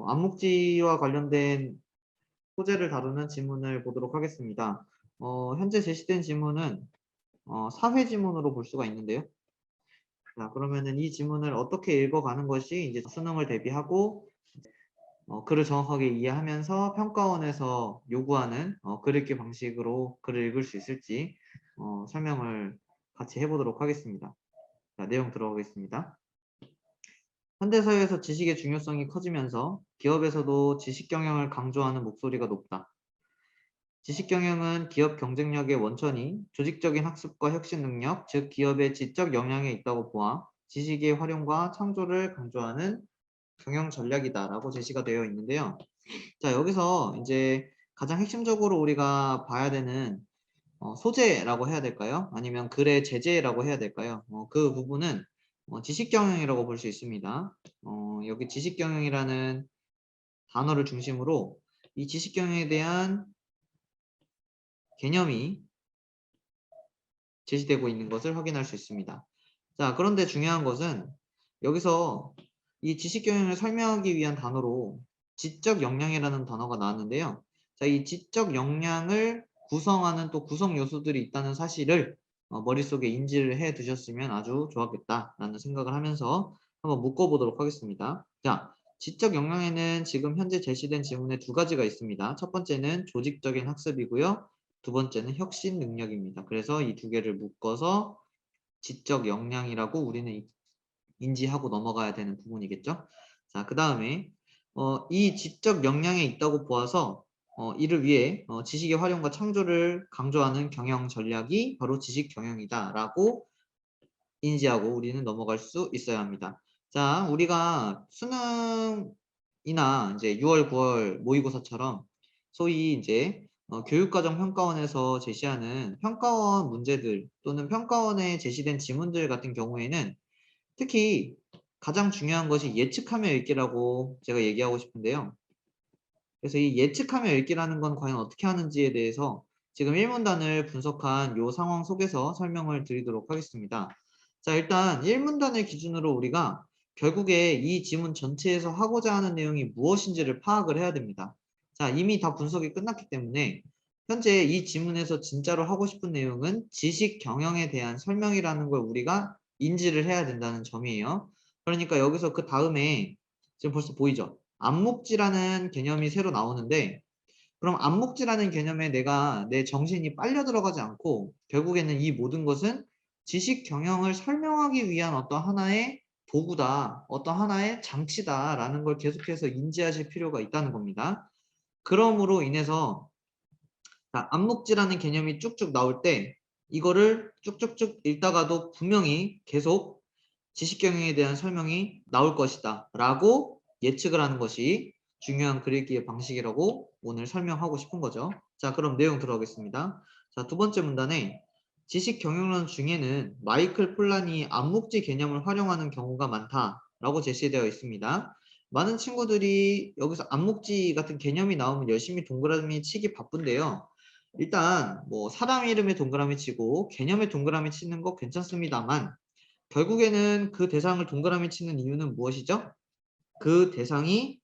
암묵지와 관련된 소재를 다루는 지문을 보도록 하겠습니다. 현재 제시된 지문은 사회 지문으로 볼 수가 있는데요. 자, 그러면은 이 지문을 어떻게 읽어가는 것이 이제 수능을 대비하고 글을 정확하게 이해하면서 평가원에서 요구하는 글읽기 방식으로 글을 읽을 수 있을지 설명을 같이 해보도록 하겠습니다. 자, 내용 들어가겠습니다. 현대사회에서 지식의 중요성이 커지면서 기업에서도 지식 경영을 강조하는 목소리가 높다. 지식 경영은 기업 경쟁력의 원천이 조직적인 학습과 혁신 능력, 즉 기업의 지적 역량에 있다고 보아 지식의 활용과 창조를 강조하는 경영 전략이다라고 제시가 되어 있는데요. 자, 여기서 이제 가장 핵심적으로 우리가 봐야 되는 소재라고 해야 될까요? 아니면 글의 제재라고 해야 될까요? 그 부분은 지식 경영이라고 볼 수 있습니다. 여기 지식 경영이라는 단어를 중심으로 이 지식 경영에 대한 개념이 제시되고 있는 것을 확인할 수 있습니다. 자, 그런데 중요한 것은 여기서 이 지식 경영을 설명하기 위한 단어로 지적 역량이라는 단어가 나왔는데요. 자, 이 지적 역량을 구성하는 또 구성 요소들이 있다는 사실을 머릿속에 인지를 해 두셨으면 아주 좋았겠다라는 생각을 하면서 한번 묶어보도록 하겠습니다. 자, 지적 역량에는 지금 현재 제시된 지문에 두 가지가 있습니다. 첫 번째는 조직적인 학습이고요. 두 번째는 혁신 능력입니다. 그래서 이 두 개를 묶어서 지적 역량이라고 우리는 인지하고 넘어가야 되는 부분이겠죠. 자, 그 다음에 이 지적 역량에 있다고 보아서 이를 위해 지식의 활용과 창조를 강조하는 경영 전략이 바로 지식 경영이다라고 인지하고 우리는 넘어갈 수 있어야 합니다. 자, 우리가 수능이나 이제 6월, 9월 모의고사처럼 소위 이제 교육과정 평가원에서 제시하는 평가원 문제들 또는 평가원에 제시된 지문들 같은 경우에는 특히 가장 중요한 것이 예측하며 읽기라고 제가 얘기하고 싶은데요. 그래서 이 예측하며 읽기라는 건 과연 어떻게 하는지에 대해서 지금 1문단을 분석한 이 상황 속에서 설명을 드리도록 하겠습니다. 자, 일단 1문단을 기준으로 우리가 결국에 이 지문 전체에서 하고자 하는 내용이 무엇인지를 파악을 해야 됩니다. 자, 이미 다 분석이 끝났기 때문에 현재 이 지문에서 진짜로 하고 싶은 내용은 지식 경영에 대한 설명이라는 걸 우리가 인지를 해야 된다는 점이에요. 그러니까 여기서 그 다음에 지금 벌써 보이죠? 암묵지라는 개념이 새로 나오는데 그럼 암묵지라는 개념에 내가 내 정신이 빨려 들어가지 않고 결국에는 이 모든 것은 지식 경영을 설명하기 위한 어떤 하나의 도구다, 어떤 하나의 장치다라는 걸 계속해서 인지하실 필요가 있다는 겁니다. 그러므로 인해서 암묵지라는 개념이 쭉쭉 나올 때 이거를 쭉쭉쭉 읽다가도 분명히 계속 지식경영에 대한 설명이 나올 것이다 라고 예측을 하는 것이 중요한 글읽기의 방식이라고 오늘 설명하고 싶은 거죠. 자, 그럼 내용 들어가겠습니다. 자, 두 번째 문단에 지식경영론 중에는 마이클 폴란이 암묵지 개념을 활용하는 경우가 많다라고 제시되어 있습니다. 많은 친구들이 여기서 암묵지 같은 개념이 나오면 열심히 동그라미 치기 바쁜데요. 일단 뭐 사람 이름에 동그라미 치고 개념에 동그라미 치는 거 괜찮습니다만 결국에는 그 대상을 동그라미 치는 이유는 무엇이죠? 그 대상이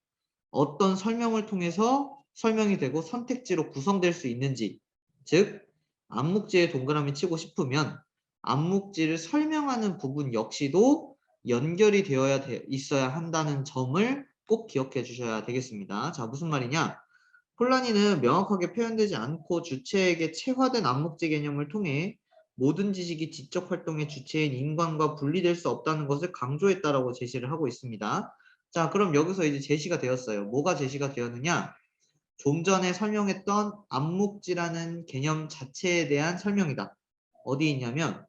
어떤 설명을 통해서 설명이 되고 선택지로 구성될 수 있는지, 즉 암묵지에 동그라미 치고 싶으면 암묵지를 설명하는 부분 역시도 연결이 되어야 있어야 한다는 점을 꼭 기억해 주셔야 되겠습니다. 자, 무슨 말이냐? 폴라니는 명확하게 표현되지 않고 주체에게 체화된 암묵지 개념을 통해 모든 지식이 지적 활동의 주체인 인간과 분리될 수 없다는 것을 강조했다라고 제시를 하고 있습니다. 자, 그럼 여기서 이제 제시가 되었어요. 뭐가 제시가 되었느냐? 좀 전에 설명했던 암묵지라는 개념 자체에 대한 설명이다. 어디 있냐면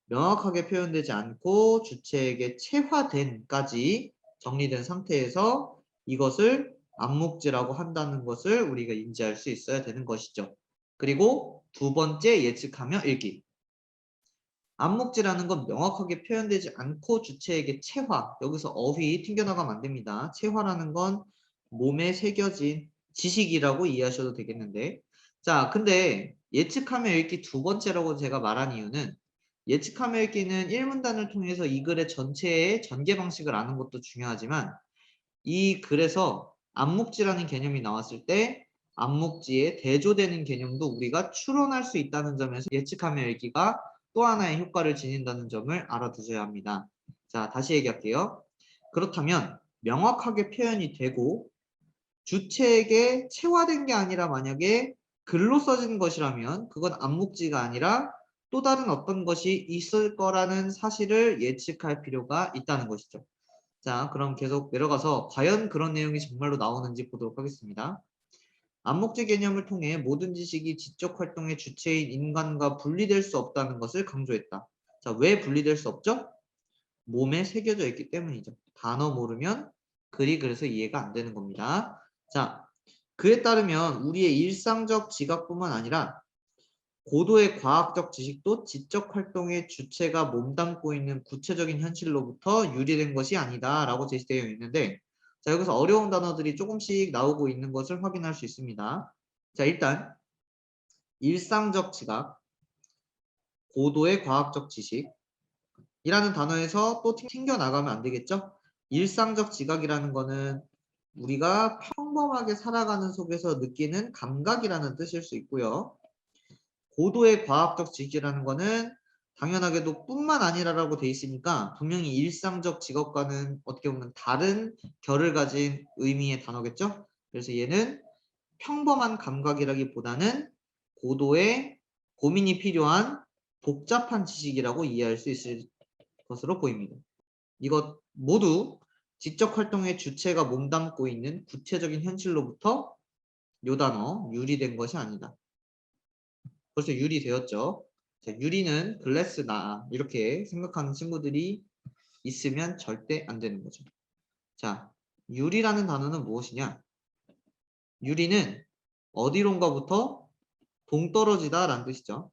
명확하게 표현되지 않고 주체에게 체화된까지 정리된 상태에서 이것을 암묵지라고 한다는 것을 우리가 인지할 수 있어야 되는 것이죠. 그리고 두 번째 예측하며 읽기. 암묵지라는 건 명확하게 표현되지 않고 주체에게 체화, 여기서 어휘 튕겨나가면 안 됩니다. 체화라는 건 몸에 새겨진 지식이라고 이해하셔도 되겠는데 자, 근데 예측하며 읽기 두 번째라고 제가 말한 이유는 예측하며 읽기는 1문단을 통해서 이 글의 전체의 전개 방식을 아는 것도 중요하지만 이 글에서 암묵지라는 개념이 나왔을 때 암묵지에 대조되는 개념도 우리가 추론할 수 있다는 점에서 예측하며 읽기가 또 하나의 효과를 지닌다는 점을 알아두셔야 합니다. 자, 다시 얘기할게요. 그렇다면 명확하게 표현이 되고 주체에게 체화된 게 아니라 만약에 글로 써진 것이라면 그건 암묵지가 아니라 또 다른 어떤 것이 있을 거라는 사실을 예측할 필요가 있다는 것이죠. 자, 그럼 계속 내려가서 과연 그런 내용이 정말로 나오는지 보도록 하겠습니다. 암묵지 개념을 통해 모든 지식이 지적 활동의 주체인 인간과 분리될 수 없다는 것을 강조했다. 자, 왜 분리될 수 없죠? 몸에 새겨져 있기 때문이죠. 단어 모르면 글이 그래서 이해가 안 되는 겁니다. 자, 그에 따르면 우리의 일상적 지각뿐만 아니라 고도의 과학적 지식도 지적 활동의 주체가 몸담고 있는 구체적인 현실로부터 유래된 것이 아니다 라고 제시되어 있는데, 자, 여기서 어려운 단어들이 조금씩 나오고 있는 것을 확인할 수 있습니다. 자, 일단 일상적 지각, 고도의 과학적 지식이라는 단어에서 또 튕겨나가면 안 되겠죠? 일상적 지각이라는 거는 우리가 평범하게 살아가는 속에서 느끼는 감각이라는 뜻일 수 있고요. 고도의 과학적 지식이라는 거는 당연하게도 뿐만 아니라라고 돼 있으니까 분명히 일상적 직업과는 어떻게 보면 다른 결을 가진 의미의 단어겠죠? 그래서 얘는 평범한 감각이라기보다는 고도의 고민이 필요한 복잡한 지식이라고 이해할 수 있을 것으로 보입니다. 이것 모두 지적 활동의 주체가 몸담고 있는 구체적인 현실로부터 요 단어 유리된 것이 아니다. 벌써 유리되었죠. 자, 유리는 글래스다 이렇게 생각하는 친구들이 있으면 절대 안 되는 거죠. 자, 유리라는 단어는 무엇이냐? 유리는 어디론가부터 동떨어지다 라는 뜻이죠.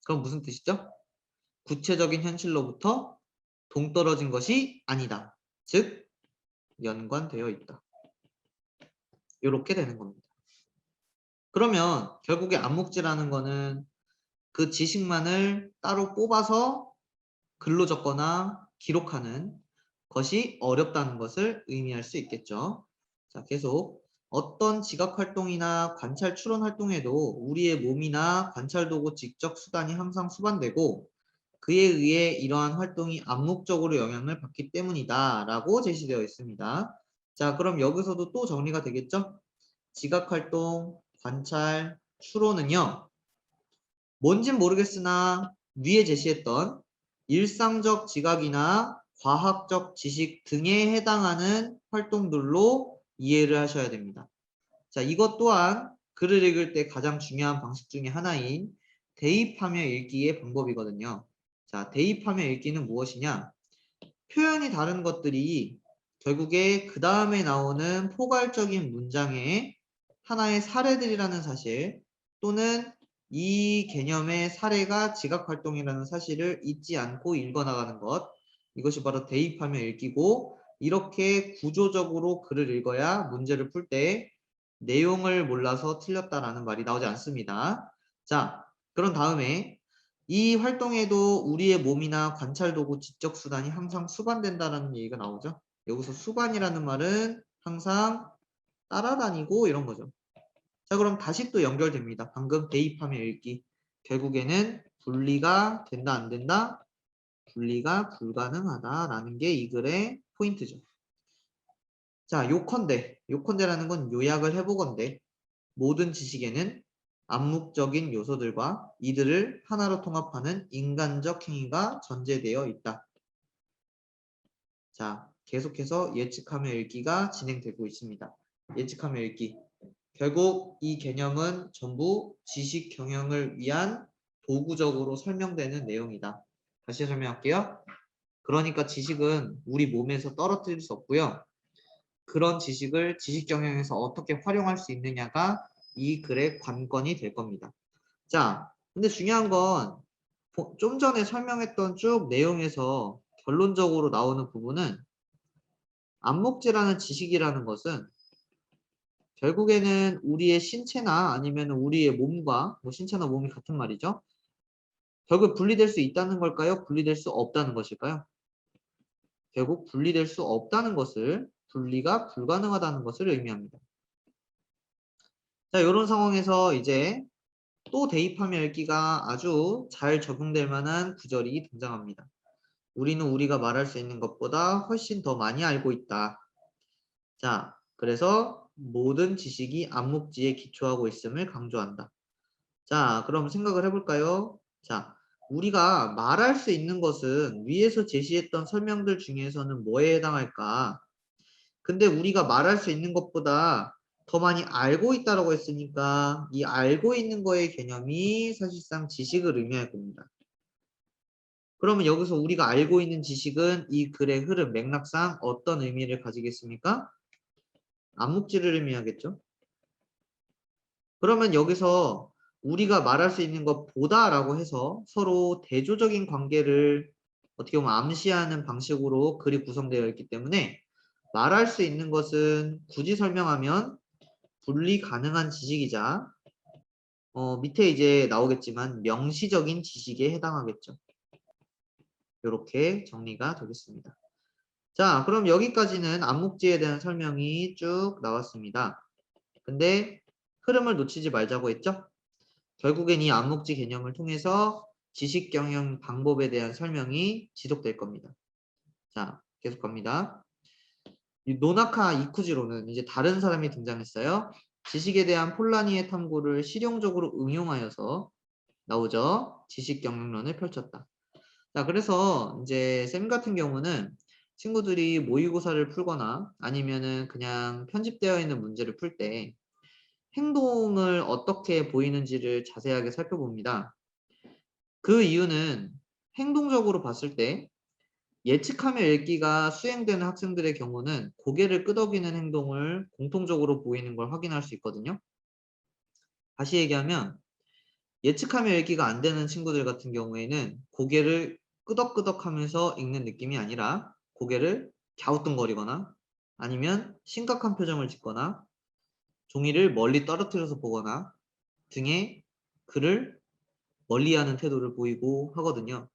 그럼 무슨 뜻이죠? 구체적인 현실로부터 동떨어진 것이 아니다. 즉 연관되어 있다. 이렇게 되는 겁니다. 그러면 결국에 암묵지라는 거는 그 지식만을 따로 뽑아서 글로 적거나 기록하는 것이 어렵다는 것을 의미할 수 있겠죠. 자, 계속 어떤 지각 활동이나 관찰 추론 활동에도 우리의 몸이나 관찰 도구 지적 수단이 항상 수반되고 그에 의해 이러한 활동이 암묵적으로 영향을 받기 때문이다 라고 제시되어 있습니다. 자, 그럼 여기서도 또 정리가 되겠죠? 지각 활동, 관찰, 추론은요. 뭔진 모르겠으나 위에 제시했던 일상적 지각이나 과학적 지식 등에 해당하는 활동들로 이해를 하셔야 됩니다. 자, 이것 또한 글을 읽을 때 가장 중요한 방식 중에 하나인 대입하며 읽기의 방법이거든요. 자, 대입하며 읽기는 무엇이냐? 표현이 다른 것들이 결국에 그 다음에 나오는 포괄적인 문장의 하나의 사례들이라는 사실 또는 이 개념의 사례가 지각활동이라는 사실을 잊지 않고 읽어나가는 것, 이것이 바로 대입하며 읽기고 이렇게 구조적으로 글을 읽어야 문제를 풀 때 내용을 몰라서 틀렸다라는 말이 나오지 않습니다. 자, 그런 다음에 이 활동에도 우리의 몸이나 관찰 도구 지적 수단이 항상 수반된다라는 얘기가 나오죠. 여기서 수반이라는 말은 항상 따라다니고 이런 거죠. 자, 그럼 다시 또 연결됩니다. 방금 대입하며 읽기. 결국에는 분리가 된다 안 된다? 분리가 불가능하다라는 게 이 글의 포인트죠. 자, 요컨대라는 건 요약을 해보건대 모든 지식에는 암묵적인 요소들과 이들을 하나로 통합하는 인간적 행위가 전제되어 있다. 자, 계속해서 예측하며 읽기가 진행되고 있습니다. 예측하며 읽기. 결국 이 개념은 전부 지식 경영을 위한 도구적으로 설명되는 내용이다. 다시 설명할게요. 그러니까 지식은 우리 몸에서 떨어뜨릴 수 없고요. 그런 지식을 지식 경영에서 어떻게 활용할 수 있느냐가 이 글의 관건이 될 겁니다. 자, 근데 중요한 건 좀 전에 설명했던 쭉 내용에서 결론적으로 나오는 부분은 암묵지라는 지식이라는 것은 결국에는 우리의 신체나 아니면 우리의 몸과 신체나 몸이 같은 말이죠. 결국 분리될 수 있다는 걸까요? 분리될 수 없다는 것일까요? 결국 분리될 수 없다는 것을 분리가 불가능하다는 것을 의미합니다. 자, 이런 상황에서 이제 또 대입하며 읽기가 아주 잘 적용될 만한 구절이 등장합니다. 우리는 우리가 말할 수 있는 것보다 훨씬 더 많이 알고 있다. 자, 그래서 모든 지식이 암묵지에 기초하고 있음을 강조한다. 자, 그럼 생각을 해볼까요? 자, 우리가 말할 수 있는 것은 위에서 제시했던 설명들 중에서는 뭐에 해당할까? 근데 우리가 말할 수 있는 것보다 더 많이 알고 있다라고 했으니까 이 알고 있는 거의 개념이 사실상 지식을 의미할 겁니다. 그러면 여기서 우리가 알고 있는 지식은 이 글의 흐름, 맥락상 어떤 의미를 가지겠습니까? 암묵지를 의미하겠죠? 그러면 여기서 우리가 말할 수 있는 것보다라고 해서 서로 대조적인 관계를 어떻게 보면 암시하는 방식으로 글이 구성되어 있기 때문에 말할 수 있는 것은 굳이 설명하면 분리 가능한 지식이자 밑에 이제 나오겠지만 명시적인 지식에 해당하겠죠. 이렇게 정리가 되겠습니다. 자, 그럼 여기까지는 암묵지에 대한 설명이 쭉 나왔습니다. 근데 흐름을 놓치지 말자고 했죠? 결국엔 이 암묵지 개념을 통해서 지식 경영 방법에 대한 설명이 지속될 겁니다. 자, 계속 갑니다. 이 노나카 이쿠지로는 이제 다른 사람이 등장했어요. 지식에 대한 폴라니의 탐구를 실용적으로 응용하여서 나오죠. 지식 경영론을 펼쳤다. 자, 그래서 이제 쌤 같은 경우는 친구들이 모의고사를 풀거나 아니면은 그냥 편집되어 있는 문제를 풀 때 행동을 어떻게 보이는지를 자세하게 살펴봅니다. 그 이유는 행동적으로 봤을 때 예측하며 읽기가 수행되는 학생들의 경우는 고개를 끄덕이는 행동을 공통적으로 보이는 걸 확인할 수 있거든요. 다시 얘기하면 예측하며 읽기가 안 되는 친구들 같은 경우에는 고개를 끄덕끄덕 하면서 읽는 느낌이 아니라 고개를 갸우뚱거리거나 아니면 심각한 표정을 짓거나 종이를 멀리 떨어뜨려서 보거나 등의 글을 멀리하는 태도를 보이고 하거든요.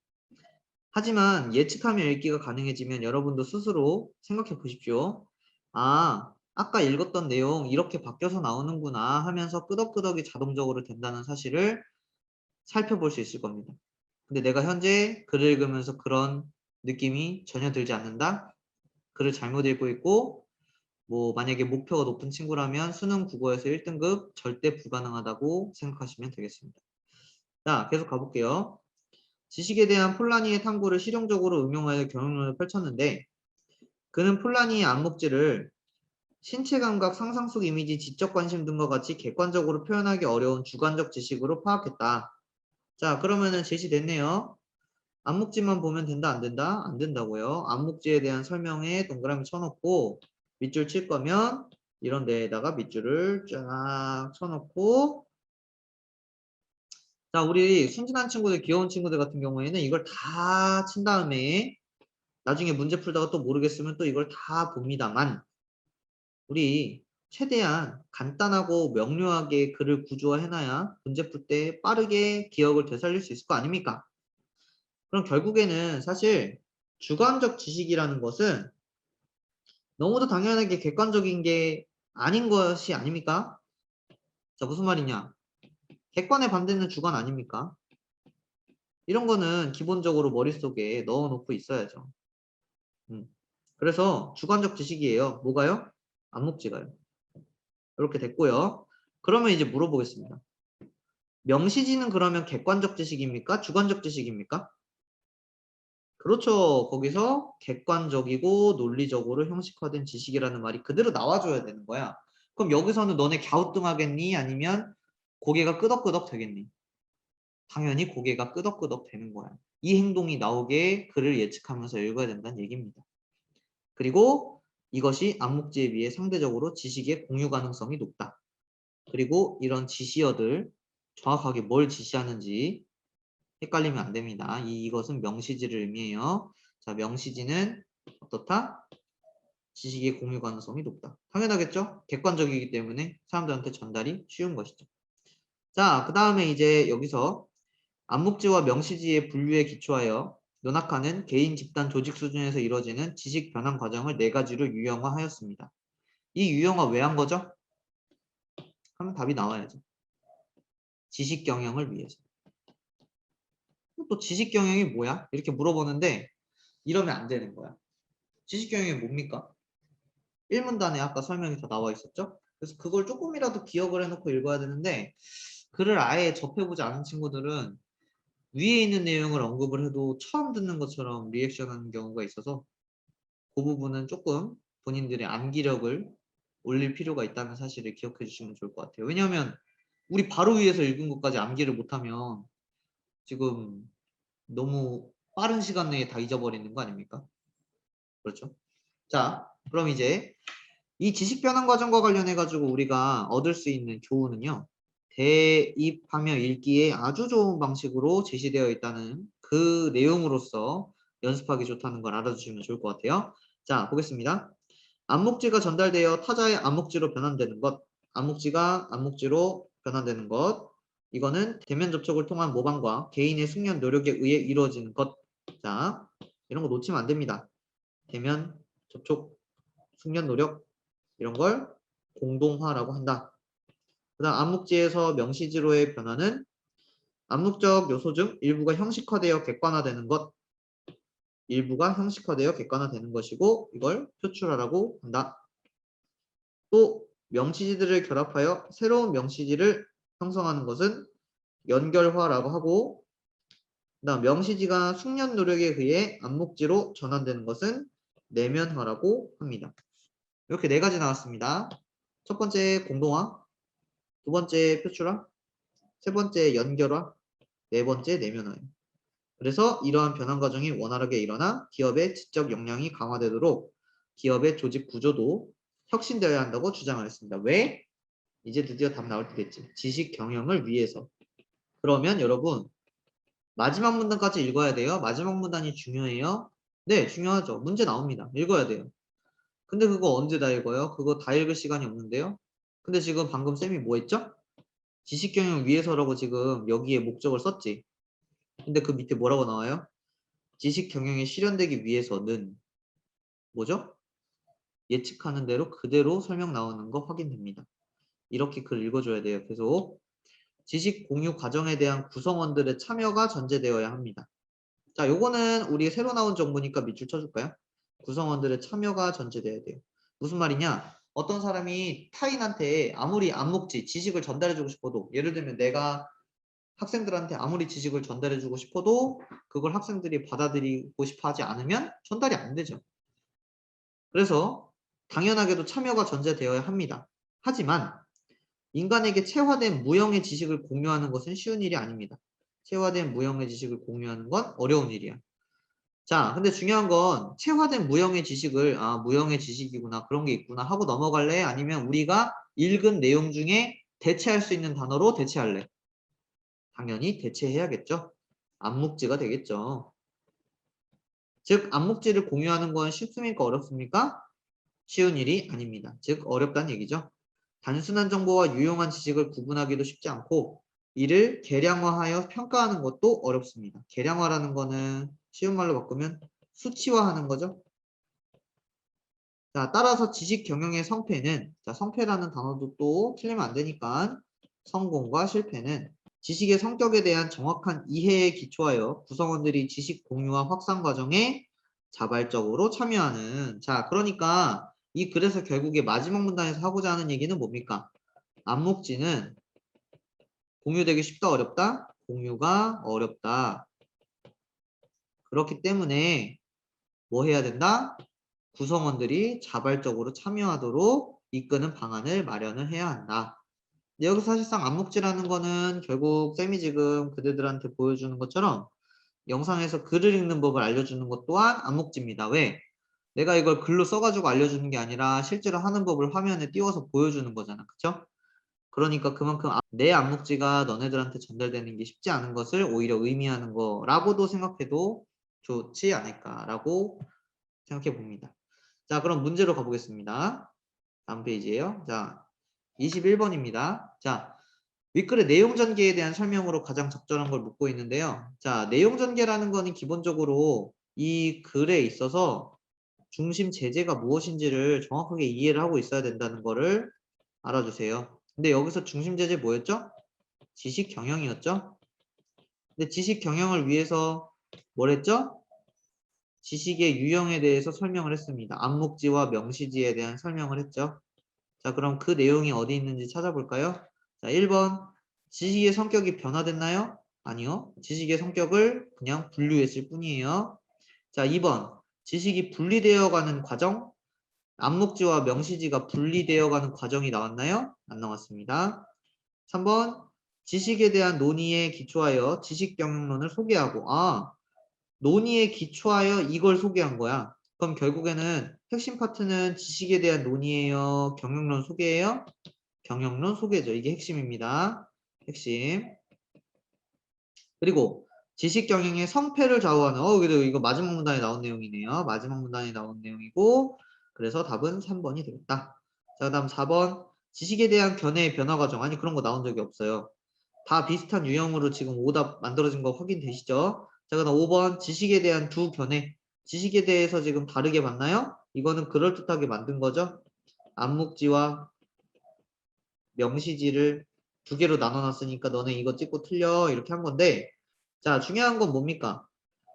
하지만 예측하며 읽기가 가능해지면 여러분도 스스로 생각해 보십시오. 아, 아까 읽었던 내용 이렇게 바뀌어서 나오는구나 하면서 끄덕끄덕이 자동적으로 된다는 사실을 살펴볼 수 있을 겁니다. 근데 내가 현재 글을 읽으면서 그런 느낌이 전혀 들지 않는다? 글을 잘못 읽고 있고 뭐 만약에 목표가 높은 친구라면 수능 국어에서 1등급 절대 불가능하다고 생각하시면 되겠습니다. 자, 계속 가볼게요. 지식에 대한 폴라니의 탐구를 실용적으로 응용하여 경영론을 펼쳤는데 그는 폴라니의 암묵지를 신체 감각, 상상 속 이미지, 지적 관심 등과 같이 객관적으로 표현하기 어려운 주관적 지식으로 파악했다. 자, 그러면은 제시됐네요. 암묵지만 보면 된다, 안 된다? 안 된다고요. 암묵지에 대한 설명에 동그라미 쳐놓고 밑줄 칠 거면 이런 데에다가 밑줄을 쫙 쳐놓고 자, 우리 순진한 친구들, 귀여운 친구들 같은 경우에는 이걸 다 친 다음에 나중에 문제 풀다가 또 모르겠으면 또 이걸 다 봅니다만 우리 최대한 간단하고 명료하게 글을 구조화해놔야 문제 풀 때 빠르게 기억을 되살릴 수 있을 거 아닙니까? 그럼 결국에는 사실 주관적 지식이라는 것은 너무도 당연하게 객관적인 게 아닌 것이 아닙니까? 자, 무슨 말이냐? 객관의 반대는 주관 아닙니까? 이런 거는 기본적으로 머릿속에 넣어놓고 있어야죠. 그래서 주관적 지식이에요. 뭐가요? 암묵지가요. 이렇게 됐고요. 그러면 이제 물어보겠습니다. 명시지는 그러면 객관적 지식입니까? 주관적 지식입니까? 그렇죠. 거기서 객관적이고 논리적으로 형식화된 지식이라는 말이 그대로 나와줘야 되는 거야. 그럼 여기서는 너네 갸우뚱하겠니? 아니면 고개가 끄덕끄덕 되겠니? 당연히 고개가 끄덕끄덕 되는 거야. 이 행동이 나오게 글을 예측하면서 읽어야 된다는 얘기입니다. 그리고 이것이 암묵지에 비해 상대적으로 지식의 공유 가능성이 높다. 그리고 이런 지시어들 정확하게 뭘 지시하는지 헷갈리면 안 됩니다. 이것은 명시지를 의미해요. 자, 명시지는 어떻다? 지식의 공유 가능성이 높다. 당연하겠죠? 객관적이기 때문에 사람들한테 전달이 쉬운 것이죠. 자, 그 다음에 이제 여기서 암묵지와 명시지의 분류에 기초하여 논학하는 개인, 집단, 조직 수준에서 이루어지는 지식 변환 과정을 4가지로 유형화하였습니다. 이 유형화 왜 한 거죠? 하면 답이 나와야죠. 지식 경영을 위해서. 또 지식 경영이 뭐야? 이렇게 물어보는데 이러면 안 되는 거야. 지식 경영이 뭡니까? 1문단에 아까 설명이 다 나와 있었죠? 그래서 그걸 조금이라도 기억을 해놓고 읽어야 되는데 글을 아예 접해보지 않은 친구들은 위에 있는 내용을 언급을 해도 처음 듣는 것처럼 리액션하는 경우가 있어서 그 부분은 조금 본인들의 암기력을 올릴 필요가 있다는 사실을 기억해 주시면 좋을 것 같아요. 왜냐하면 우리 바로 위에서 읽은 것까지 암기를 못하면 지금 너무 빠른 시간 내에 다 잊어버리는 거 아닙니까? 그렇죠? 자, 그럼 이제 이 지식 변환 과정과 관련해 가지고 우리가 얻을 수 있는 교훈은요. 대입하며 읽기에 아주 좋은 방식으로 제시되어 있다는 그 내용으로서 연습하기 좋다는 걸 알아주시면 좋을 것 같아요. 자, 보겠습니다. 암묵지가 전달되어 타자의 암묵지로 변환되는 것, 암묵지가 암묵지로 변환되는 것, 이거는 대면 접촉을 통한 모방과 개인의 숙련 노력에 의해 이루어지는 것. 자, 이런 거 놓치면 안 됩니다. 대면 접촉, 숙련 노력, 이런 걸 공동화라고 한다. 그 다음 암묵지에서 명시지로의 변화는 암묵적 요소 중 일부가 형식화되어 객관화되는 것, 일부가 형식화되어 객관화되는 것이고 이걸 표출하라고 한다. 또 명시지들을 결합하여 새로운 명시지를 형성하는 것은 연결화라고 하고 그다음 명시지가 숙련 노력에 의해 암묵지로 전환되는 것은 내면화라고 합니다. 이렇게 4가지 나왔습니다. 첫 번째 공동화, 두 번째 표출화, 세 번째 연결화, 네 번째 내면화예요. 그래서 이러한 변환 과정이 원활하게 일어나 기업의 지적 역량이 강화되도록 기업의 조직 구조도 혁신되어야 한다고 주장하였습니다. 왜? 이제 드디어 답 나올 때 됐지. 지식 경영을 위해서. 그러면 여러분 마지막 문단까지 읽어야 돼요. 마지막 문단이 중요해요. 네, 중요하죠. 문제 나옵니다. 읽어야 돼요. 근데 그거 언제 다 읽어요? 그거 다 읽을 시간이 없는데요. 근데 지금 방금 쌤이 뭐 했죠? 지식 경영 위해서라고 지금 여기에 목적을 썼지. 근데 그 밑에 뭐라고 나와요? 지식 경영이 실현되기 위해서는 뭐죠? 예측하는 대로 그대로 설명 나오는 거 확인됩니다. 이렇게 글 읽어줘야 돼요. 계속. 지식 공유 과정에 대한 구성원들의 참여가 전제되어야 합니다. 자, 요거는 우리 새로 나온 정보니까 밑줄 쳐줄까요? 구성원들의 참여가 전제돼야 돼요. 무슨 말이냐? 어떤 사람이 타인한테 아무리 암묵지, 지식을 전달해주고 싶어도 예를 들면 내가 학생들한테 아무리 지식을 전달해주고 싶어도 그걸 학생들이 받아들이고 싶어 하지 않으면 전달이 안 되죠. 그래서 당연하게도 참여가 전제되어야 합니다. 하지만 인간에게 체화된 무형의 지식을 공유하는 것은 쉬운 일이 아닙니다. 체화된 무형의 지식을 공유하는 건 어려운 일이야. 자, 근데 중요한 건 체화된 무형의 지식을 무형의 지식이구나 그런 게 있구나 하고 넘어갈래? 아니면 우리가 읽은 내용 중에 대체할 수 있는 단어로 대체할래? 당연히 대체해야겠죠. 암묵지가 되겠죠. 즉 암묵지를 공유하는 건 쉽습니까? 어렵습니까? 쉬운 일이 아닙니다. 즉 어렵다는 얘기죠. 단순한 정보와 유용한 지식을 구분하기도 쉽지 않고 이를 계량화하여 평가하는 것도 어렵습니다. 계량화라는 거는 쉬운 말로 바꾸면 수치화하는 거죠. 자, 따라서 지식 경영의 성패는 성패라는 단어도 또 틀리면 안 되니까 성공과 실패는 지식의 성격에 대한 정확한 이해에 기초하여 구성원들이 지식 공유와 확산 과정에 자발적으로 참여하는 그러니까 이 글에서 결국에 마지막 문단에서 하고자 하는 얘기는 뭡니까? 암묵지는 공유되기 쉽다 어렵다? 공유가 어렵다. 그렇기 때문에 뭐 해야 된다? 구성원들이 자발적으로 참여하도록 이끄는 방안을 마련을 해야 한다. 여기서 사실상 암묵지라는 거는 결국 쌤이 지금 그대들한테 보여주는 것처럼 영상에서 글을 읽는 법을 알려주는 것 또한 암묵지입니다. 왜? 내가 이걸 글로 써가지고 알려주는 게 아니라 실제로 하는 법을 화면에 띄워서 보여주는 거잖아. 그쵸? 그러니까 그만큼 내 암묵지가 너네들한테 전달되는 게 쉽지 않은 것을 오히려 의미하는 거라고도 생각해도 좋지 않을까라고 생각해 봅니다. 자, 그럼 문제로 가보겠습니다. 다음 페이지에요. 자, 21번입니다. 자, 윗글의 내용 전개에 대한 설명으로 가장 적절한 걸 묻고 있는데요. 자, 내용 전개라는 거는 기본적으로 이 글에 있어서 중심 제재가 무엇인지를 정확하게 이해를 하고 있어야 된다는 거를 알아주세요. 근데 여기서 중심 제재 뭐였죠? 지식 경영이었죠? 근데 지식 경영을 위해서 뭘 했죠? 지식의 유형에 대해서 설명을 했습니다. 암묵지와 명시지에 대한 설명을 했죠. 자, 그럼 그 내용이 어디 있는지 찾아볼까요? 자, 1번. 지식의 성격이 변화됐나요? 아니요. 지식의 성격을 그냥 분류했을 뿐이에요. 자, 2번. 지식이 분리되어 가는 과정? 암묵지와 명시지가 분리되어 가는 과정이 나왔나요? 안 나왔습니다. 3번. 지식에 대한 논의에 기초하여 지식 경영론을 소개하고, 논의에 기초하여 이걸 소개한 거야. 그럼 결국에는 핵심 파트는 지식에 대한 논의예요? 경영론 소개예요? 경영론 소개죠. 이게 핵심입니다. 핵심. 그리고 지식 경영의 성패를 좌우하는 그래도 이거 마지막 문단에 나온 내용이네요. 마지막 문단에 나온 내용이고 그래서 답은 3번이 되겠다. 자, 그다음 4번 지식에 대한 견해의 변화 과정. 아니 그런 거 나온 적이 없어요. 다 비슷한 유형으로 지금 오답 만들어진 거 확인되시죠? 자, 그다음 5번 지식에 대한 두 견해. 지식에 대해서 지금 다르게 봤나요? 이거는 그럴듯하게 만든 거죠. 암묵지와 명시지를 두 개로 나눠놨으니까 너네 이거 찍고 틀려 이렇게 한 건데 자 중요한 건 뭡니까?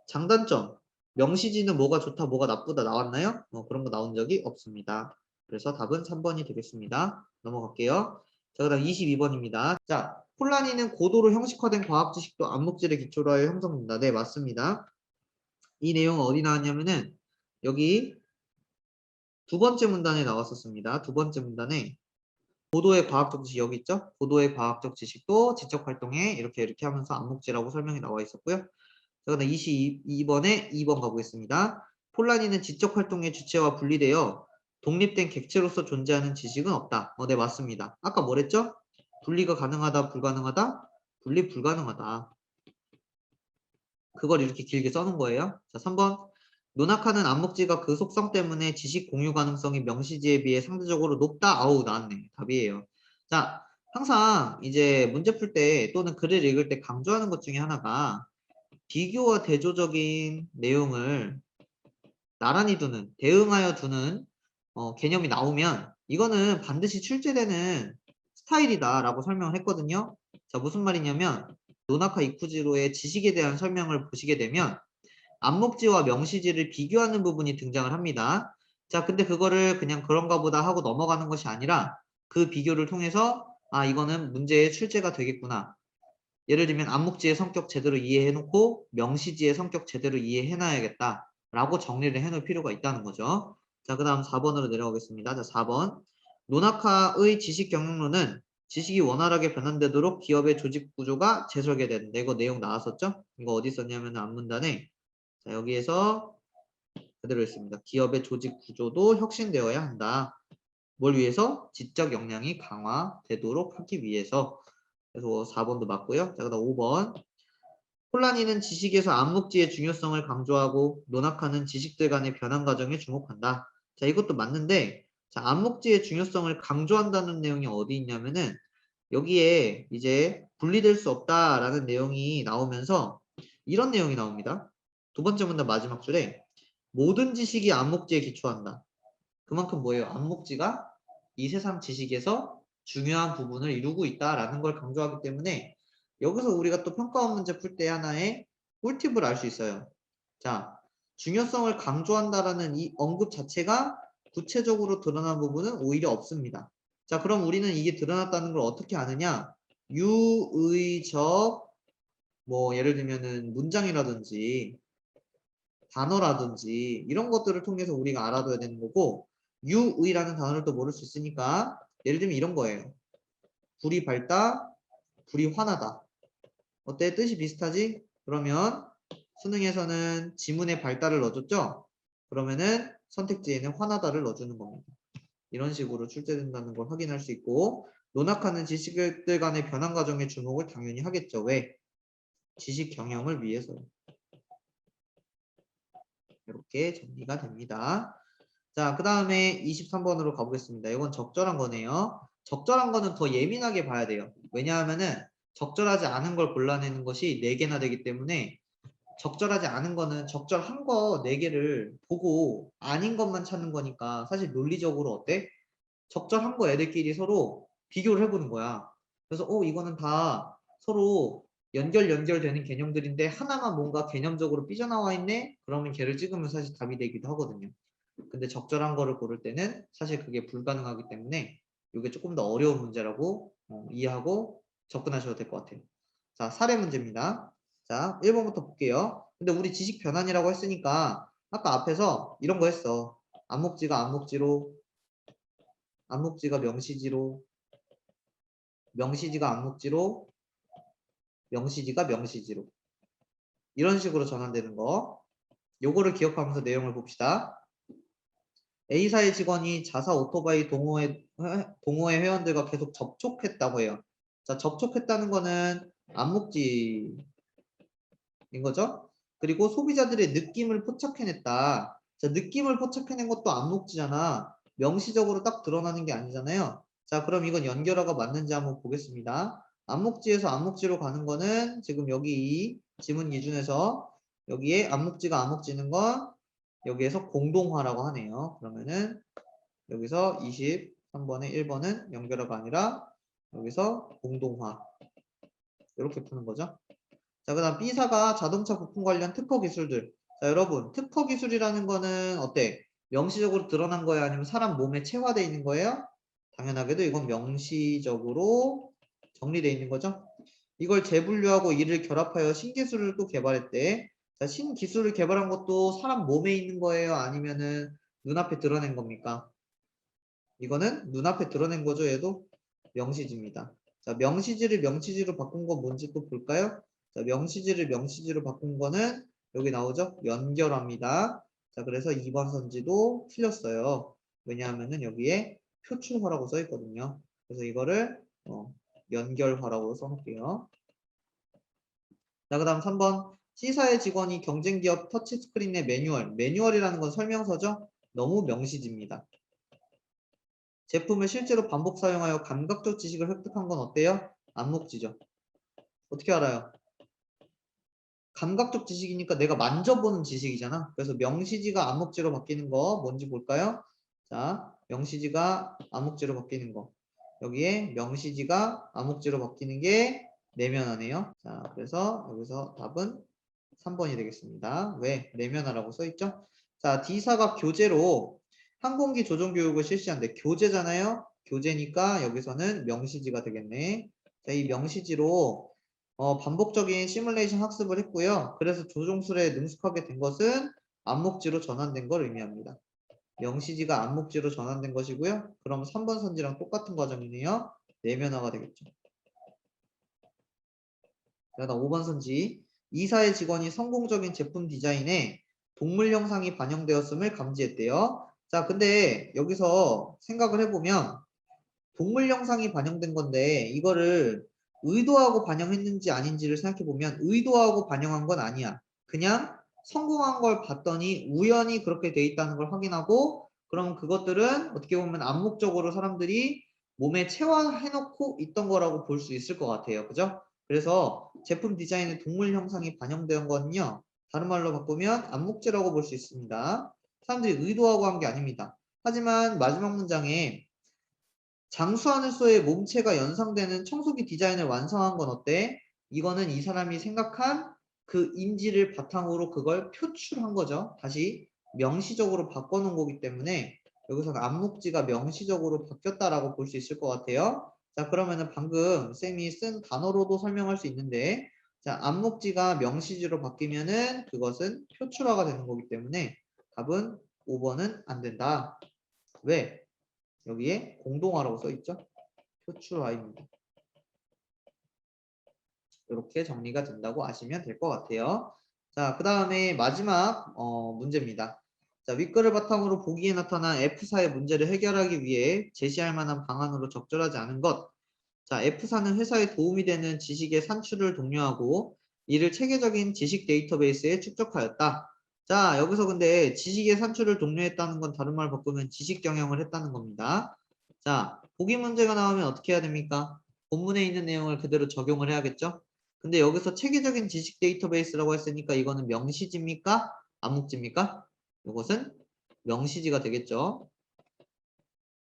장단점 명시지는 뭐가 좋다 뭐가 나쁘다 나왔나요? 그런 거 나온 적이 없습니다. 그래서 답은 3번이 되겠습니다. 넘어갈게요. 자 그다음 22번입니다. 자 폴라니는 고도로 형식화된 과학 지식도 암묵지를 기초로 하여 형성된다. 네 맞습니다. 이 내용은 어디 나왔냐면은 여기 두 번째 문단에 나왔었습니다. 두 번째 문단에 고도의 과학적 지식 여기 있죠? 고도의 과학적 지식도 지적 활동에 이렇게 하면서 암묵지라고 설명이 나와 있었고요. 자, 그다음 22번에 2번 가보겠습니다. 폴라니는 지적 활동의 주체와 분리되어 독립된 객체로서 존재하는 지식은 없다. 네 맞습니다. 아까 뭐랬죠? 분리가 가능하다, 불가능하다? 분리 불가능하다. 그걸 이렇게 길게 써놓은 거예요. 자, 3번. 논학하는 암묵지가 그 속성 때문에 지식 공유 가능성이 명시지에 비해 상대적으로 높다. 아우, 나왔네. 답이에요. 자, 항상 이제 문제 풀 때 또는 글을 읽을 때 강조하는 것 중에 하나가 비교와 대조적인 내용을 나란히 두는, 대응하여 두는 개념이 나오면 이거는 반드시 출제되는 스타일이다라고 설명을 했거든요. 자, 무슨 말이냐면 논학과 이쿠지로의 지식에 대한 설명을 보시게 되면 암묵지와 명시지를 비교하는 부분이 등장을 합니다. 자, 근데 그거를 그냥 그런가 보다 하고 넘어가는 것이 아니라 그 비교를 통해서 이거는 문제의 출제가 되겠구나. 예를 들면 암묵지의 성격 제대로 이해해놓고 명시지의 성격 제대로 이해해놔야겠다. 라고 정리를 해놓을 필요가 있다는 거죠. 자, 그 다음 4번으로 내려가겠습니다. 자, 4번. 논학화의 지식 경영론은 지식이 원활하게 변환되도록 기업의 조직 구조가 재설계되는데 이거 내용 나왔었죠? 이거 어디 썼냐면 앞문단에 자, 여기에서 그대로 있습니다. 기업의 조직 구조도 혁신되어야 한다. 뭘 위해서? 지적 역량이 강화되도록 하기 위해서. 그래서 4번도 맞고요. 자, 그다음 5번. 폴라니는 지식에서 암묵지의 중요성을 강조하고 논학하는 지식들 간의 변환 과정에 주목한다. 자, 이것도 맞는데 자, 암묵지의 중요성을 강조한다는 내용이 어디 있냐면은 여기에 이제 분리될 수 없다라는 내용이 나오면서 이런 내용이 나옵니다. 두 번째 문단 마지막 줄에 모든 지식이 암묵지에 기초한다. 그만큼 뭐예요? 암묵지가 이 세상 지식에서 중요한 부분을 이루고 있다라는 걸 강조하기 때문에 여기서 우리가 또 평가원 문제 풀 때 하나의 꿀팁을 알 수 있어요. 자, 중요성을 강조한다라는 이 언급 자체가 구체적으로 드러난 부분은 오히려 없습니다. 자, 그럼 우리는 이게 드러났다는 걸 어떻게 아느냐? 유의적 뭐 예를 들면은 문장이라든지 단어라든지 이런 것들을 통해서 우리가 알아둬야 되는 거고 유의라는 단어를 또 모를 수 있으니까 예를 들면 이런 거예요. 불이 밝다, 불이 환하다. 어때? 뜻이 비슷하지? 그러면 수능에서는 지문에 밝다를 넣어줬죠? 그러면은 선택지에는 환하다를 넣어주는 겁니다. 이런 식으로 출제된다는 걸 확인할 수 있고 논학하는 지식들 간의 변환 과정에 주목을 당연히 하겠죠. 왜? 지식 경영을 위해서요. 이렇게 정리가 됩니다. 자, 그 다음에 23번으로 가보겠습니다. 이건 적절한 거네요. 적절한 거는 더 예민하게 봐야 돼요. 왜냐하면은 적절하지 않은 걸 골라내는 것이 4개나 되기 때문에 적절하지 않은 거는 적절한 거 4개를 보고 아닌 것만 찾는 거니까 사실 논리적으로 어때? 적절한 거 애들끼리 서로 비교를 해보는 거야. 그래서 이거는 다 서로 연결되는 개념들인데 하나만 뭔가 개념적으로 삐져나와 있네? 그러면 걔를 찍으면 사실 답이 되기도 하거든요. 근데 적절한 거를 고를 때는 사실 그게 불가능하기 때문에 이게 조금 더 어려운 문제라고 이해하고 접근하셔도 될 것 같아요. 자, 사례 문제입니다. 자, 1번부터 볼게요. 근데 우리 지식 변환이라고 했으니까 아까 앞에서 이런 거 했어. 암묵지가 암묵지로, 암묵지가 명시지로, 명시지가 암묵지로, 명시지가 명시지로. 이런 식으로 전환되는 거. 요거를 기억하면서 내용을 봅시다. A사의 직원이 자사 오토바이 동호회 회원들과 계속 접촉했다고 해요. 자, 접촉했다는 거는 암묵지인 거죠. 그리고 소비자들의 느낌을 포착해냈다. 자, 느낌을 포착해낸 것도 암묵지잖아. 명시적으로 딱 드러나는 게 아니잖아요. 자, 그럼 이건 연결어가 맞는지 한번 보겠습니다. 암묵지에서 암묵지로 가는 거는 지금 여기 이 지문 기준에서 여기에 암묵지가 암묵지는 건 여기에서 공동화라고 하네요. 그러면은 여기서 23번에 1번은 연결어가 아니라 여기서 공동화 이렇게 푸는 거죠. 자, 그 다음 B사가 자동차 부품 관련 특허 기술들. 자, 여러분 특허 기술이라는 거는 어때? 명시적으로 드러난 거예요? 아니면 사람 몸에 체화되어 있는 거예요? 당연하게도 이건 명시적으로 정리되어 있는 거죠. 이걸 재분류하고 이를 결합하여 신기술을 또 개발했대. 자, 신기술을 개발한 것도 사람 몸에 있는 거예요? 아니면은 눈앞에 드러낸 겁니까? 이거는 눈앞에 드러낸 거죠. 얘도 명시지입니다. 자, 명시지를 명시지로 바꾼 건 뭔지 또 볼까요? 자, 명시지를 명시지로 바꾼 거는 여기 나오죠? 연결합니다. 자, 그래서 2번 선지도 틀렸어요. 왜냐하면은 여기에 표출화라고 써 있거든요. 그래서 이거를 연결화라고 써놓을게요. 자, 그 다음 3번. C사의 직원이 경쟁기업 터치스크린의 매뉴얼이라는 건 설명서죠? 너무 명시지입니다. 제품을 실제로 반복 사용하여 감각적 지식을 획득한 건 어때요? 암묵지죠. 어떻게 알아요? 감각적 지식이니까 내가 만져보는 지식이잖아. 그래서 명시지가 암묵지로 바뀌는 거 뭔지 볼까요? 자, 명시지가 암묵지로 바뀌는 거. 여기에 명시지가 암묵지로 바뀌는 게 내면화네요. 자, 그래서 여기서 답은 3번이 되겠습니다. 왜? 내면화라고 써있죠? 자, D사가 교재로 항공기 조종 교육을 실시한대. 교재잖아요? 교재니까 여기서는 명시지가 되겠네. 자, 이 명시지로 반복적인 시뮬레이션 학습을 했고요. 그래서 조종술에 능숙하게 된 것은 암묵지로 전환된 걸 의미합니다. 명시지가 암묵지로 전환된 것이고요. 그럼 3번 선지랑 똑같은 과정이네요. 내면화가 되겠죠. 자, 5번 선지. 이사의 직원이 성공적인 제품 디자인에 동물 형상이 반영되었음을 감지했대요. 자, 근데 여기서 생각을 해보면 동물 형상이 반영된 건데 이거를 의도하고 반영했는지 아닌지를 생각해보면 의도하고 반영한 건 아니야. 그냥 성공한 걸 봤더니 우연히 그렇게 돼 있다는 걸 확인하고 그럼 그것들은 어떻게 보면 암묵적으로 사람들이 몸에 체화해놓고 있던 거라고 볼 수 있을 것 같아요. 그죠? 그래서 제품 디자인에 동물 형상이 반영된 거는요. 다른 말로 바꾸면 암묵지라고 볼 수 있습니다. 사람들이 의도하고 한 게 아닙니다. 하지만 마지막 문장에 장수하는 소의 몸체가 연상되는 청소기 디자인을 완성한 건 어때? 이거는 이 사람이 생각한 그 인지를 바탕으로 그걸 표출한 거죠. 다시 명시적으로 바꿔놓은 거기 때문에 여기서는 암묵지가 명시적으로 바뀌었다라고 볼 수 있을 것 같아요. 자, 그러면은 방금 쌤이 쓴 단어로도 설명할 수 있는데 자, 암묵지가 명시지로 바뀌면은 그것은 표출화가 되는 거기 때문에 답은 5번은 안 된다. 왜? 여기에 공동화라고 써있죠. 표출화입니다. 이렇게 정리가 된다고 아시면 될 것 같아요. 자, 그 다음에 마지막 문제입니다. 자, 윗글을 바탕으로 보기에 나타난 F사의 문제를 해결하기 위해 제시할 만한 방안으로 적절하지 않은 것. 자, F사는 회사에 도움이 되는 지식의 산출을 독려하고 이를 체계적인 지식 데이터베이스에 축적하였다. 자, 여기서 근데 지식의 산출을 독려했다는 건 다른 말 바꾸면 지식 경영을 했다는 겁니다. 자, 보기 문제가 나오면 어떻게 해야 됩니까? 본문에 있는 내용을 그대로 적용을 해야겠죠? 근데 여기서 체계적인 지식 데이터베이스라고 했으니까 이거는 명시지입니까? 암묵지입니까? 이것은 명시지가 되겠죠.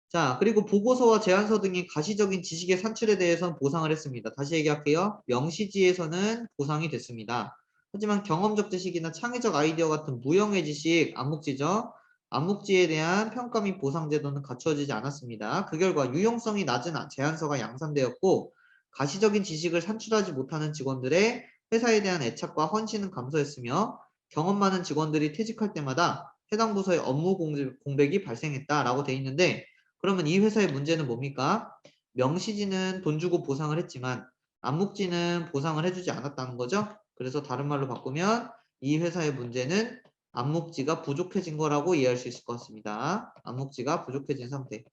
자, 그리고 보고서와 제안서 등의 가시적인 지식의 산출에 대해서는 보상을 했습니다. 다시 얘기할게요. 명시지에서는 보상이 됐습니다. 하지만 경험적 지식이나 창의적 아이디어 같은 무형의 지식, 암묵지죠. 암묵지에 대한 평가 및 보상 제도는 갖추어지지 않았습니다. 그 결과 유용성이 낮은 제안서가 양산되었고 가시적인 지식을 산출하지 못하는 직원들의 회사에 대한 애착과 헌신은 감소했으며 경험 많은 직원들이 퇴직할 때마다 해당 부서의 업무 공백이 발생했다라고 돼 있는데 그러면 이 회사의 문제는 뭡니까? 명시지는 돈 주고 보상을 했지만 암묵지는 보상을 해주지 않았다는 거죠. 그래서 다른 말로 바꾸면 이 회사의 문제는 암묵지가 부족해진 거라고 이해할 수 있을 것 같습니다. 암묵지가 부족해진 상태.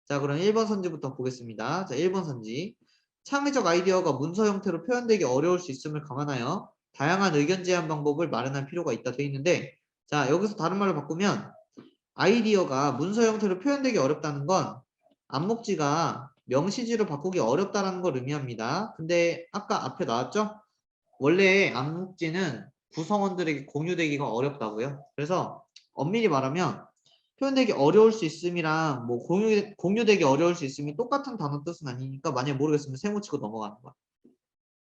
자, 그럼 1번 선지부터 보겠습니다. 자, 1번 선지. 창의적 아이디어가 문서 형태로 표현되기 어려울 수 있음을 감안하여 다양한 의견 제안 방법을 마련할 필요가 있다 돼 있는데 자, 여기서 다른 말로 바꾸면 아이디어가 문서 형태로 표현되기 어렵다는 건 암묵지가 명시지로 바꾸기 어렵다는 걸 의미합니다. 근데 아까 앞에 나왔죠? 원래 암묵지는 구성원들에게 공유되기가 어렵다고요. 그래서 엄밀히 말하면 표현되기 어려울 수 있음이랑 뭐 공유되기 어려울 수 있음이 똑같은 단어 뜻은 아니니까 만약에 모르겠으면 세모치고 넘어가는 거야.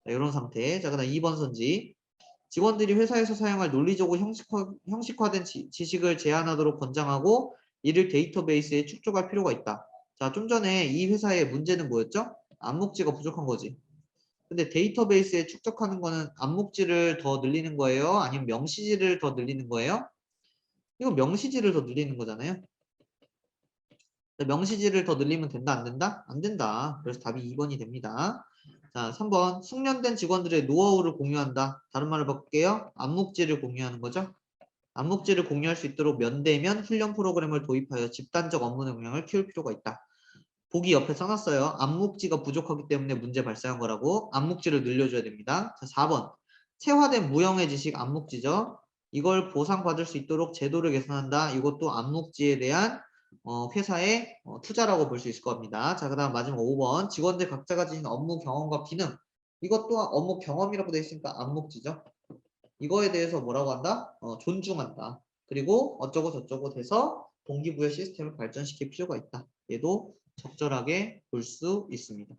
자, 이런 상태. 자, 그다음 2번 선지. 직원들이 회사에서 사용할 논리적으로 형식화된 지식을 제안하도록 권장하고 이를 데이터베이스에 축적할 필요가 있다. 자, 좀 전에 이 회사의 문제는 뭐였죠? 암묵지가 부족한 거지. 근데 데이터베이스에 축적하는 거는 암묵지를 더 늘리는 거예요? 아니면 명시지를 더 늘리는 거예요? 이거 명시지를 더 늘리는 거잖아요. 명시지를 더 늘리면 된다, 안 된다? 안 된다. 그래서 답이 2번이 됩니다. 자, 3번. 숙련된 직원들의 노하우를 공유한다. 다른 말을 바꿀게요. 암묵지를 공유하는 거죠. 암묵지를 공유할 수 있도록 면대면 훈련 프로그램을 도입하여 집단적 업무 역량을 키울 필요가 있다. 보기 옆에 써놨어요. 암묵지가 부족하기 때문에 문제 발생한 거라고. 암묵지를 늘려줘야 됩니다. 자, 4번. 체화된 무형의 지식 암묵지죠. 이걸 보상받을 수 있도록 제도를 개선한다. 이것도 암묵지에 대한 회사의 투자라고 볼 수 있을 겁니다. 자, 그 다음 마지막 5번. 직원들 각자가 지닌 업무 경험과 기능. 이것도 업무 경험이라고 되어 있으니까 암묵지죠. 이거에 대해서 뭐라고 한다? 존중한다. 그리고 어쩌고 저쩌고 돼서 동기부여 시스템을 발전시킬 필요가 있다. 얘도 적절하게 볼 수 있습니다.